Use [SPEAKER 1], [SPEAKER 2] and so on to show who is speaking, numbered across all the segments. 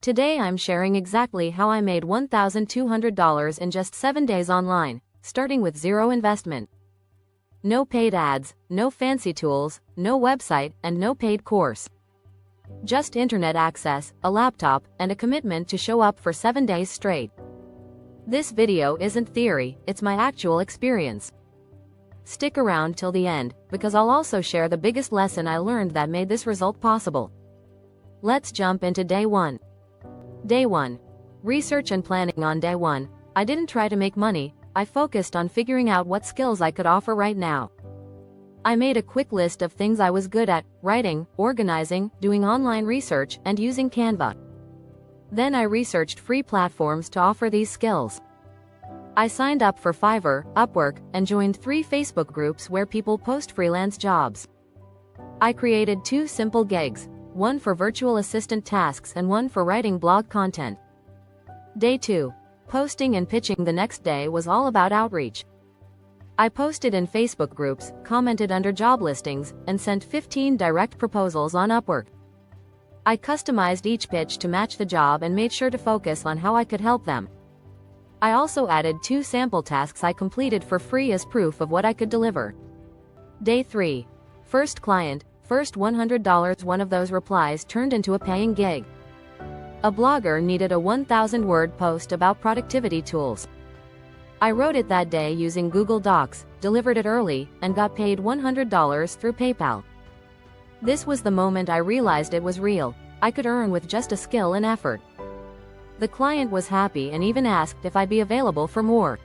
[SPEAKER 1] Today I'm sharing exactly how I made $1,200 in just 7 days online, starting with zero investment. No paid ads, no fancy tools, no website, and no paid course. Just internet access, a laptop, and a commitment to show up for 7 days straight. This video isn't theory, it's my actual experience. Stick around till the end, because I'll also share the biggest lesson I learned that made this result possible. Let's jump into day 1. Day 1. Research and planning. On day 1, I didn't try to make money, I focused on figuring out what skills I could offer right now. I made a quick list of things I was good at: writing, organizing, doing online research, and using Canva. Then I researched free platforms to offer these skills. I signed up for Fiverr, Upwork, and joined 3 Facebook groups where people post freelance jobs. I created 2 simple gigs, one for virtual assistant tasks and one for writing blog content. Day 2. Posting and pitching. The next day was all about outreach. I posted in Facebook groups, commented under job listings, and sent 15 direct proposals on Upwork. I customized each pitch to match the job and made sure to focus on how I could help them. I also added 2 sample tasks I completed for free as proof of what I could deliver. Day 3. First client, first $100. One of those replies turned into a paying gig. A blogger needed a 1,000-word post about productivity tools. I wrote it that day using Google Docs, delivered it early, and got paid $100 through PayPal. This was the moment I realized it was real. I could earn with just a skill and effort. The client was happy and even asked if I'd be available for more.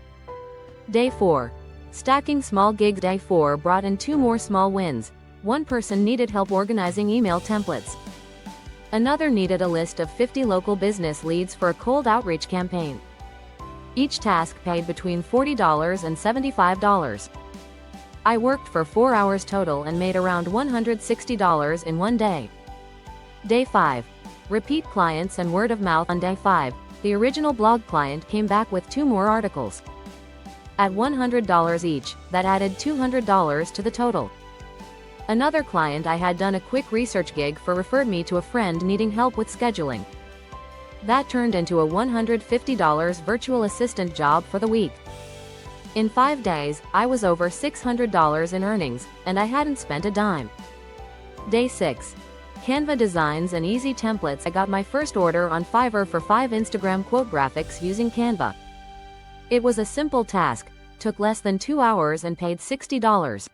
[SPEAKER 1] Day 4. Stacking small gigs. Day 4 brought in 2 more small wins. One person needed help organizing email templates. Another needed a list of 50 local business leads for a cold outreach campaign. Each task paid between $40 and $75. I worked for 4 hours total and made around $160 in one day. Day 5. Repeat clients and word of mouth. On day 5, the original blog client came back with 2 more articles. At $100 each, that added $200 to the total. Another client I had done a quick research gig for referred me to a friend needing help with scheduling. That turned into a $150 virtual assistant job for the week. In 5 days, I was over $600 in earnings, and I hadn't spent a dime. Day 6. Canva designs and easy templates. I got my first order on Fiverr for 5 Instagram quote graphics using Canva. It was a simple task, took less than 2 hours and paid $60.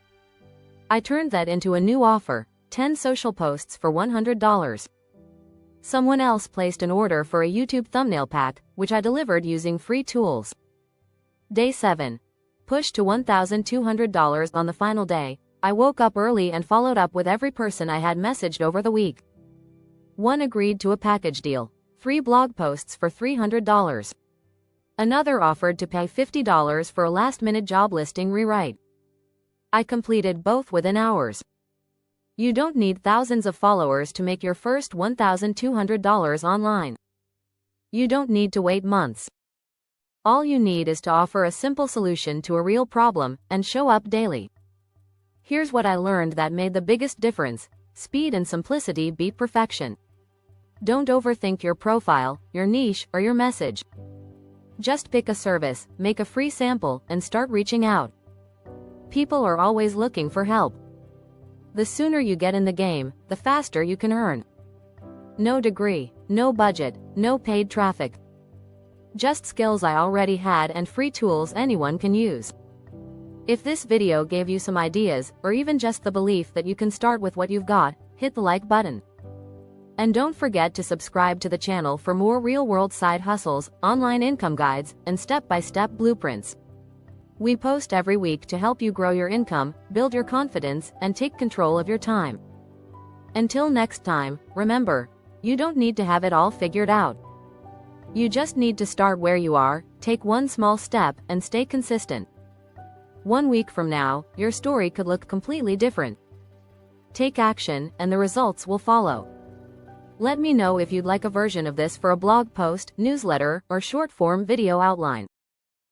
[SPEAKER 1] I turned that into a new offer, 10 social posts for $100. Someone else placed an order for a YouTube thumbnail pack, which I delivered using free tools. Day 7. Push to $1,200. On the final day, I woke up early and followed up with every person I had messaged over the week. One agreed to a package deal, 3 blog posts for $300. Another offered to pay $50 for a last-minute job listing rewrite. I completed both within hours. You don't need thousands of followers to make your first $1,200 online. You don't need to wait months. All you need is to offer a simple solution to a real problem and show up daily. Here's what I learned that made the biggest difference: speed and simplicity beat perfection. Don't overthink your profile, your niche, or your message. Just pick a service, make a free sample, and start reaching out. People are always looking for help. The sooner you get in the game, the faster you can earn. No degree, no budget, no paid traffic. Just skills I already had and free tools anyone can use. If this video gave you some ideas, or even just the belief that you can start with what you've got, hit the like button. And don't forget to subscribe to the channel for more real-world side hustles, online income guides, and step-by-step blueprints. We post every week to help you grow your income, build your confidence, and take control of your time. Until next time, remember, you don't need to have it all figured out. You just need to start where you are, take one small step, and stay consistent. 1 week from now, your story could look completely different. Take action, and the results will follow. Let me know if you'd like a version of this for a blog post, newsletter, or short-form video outline.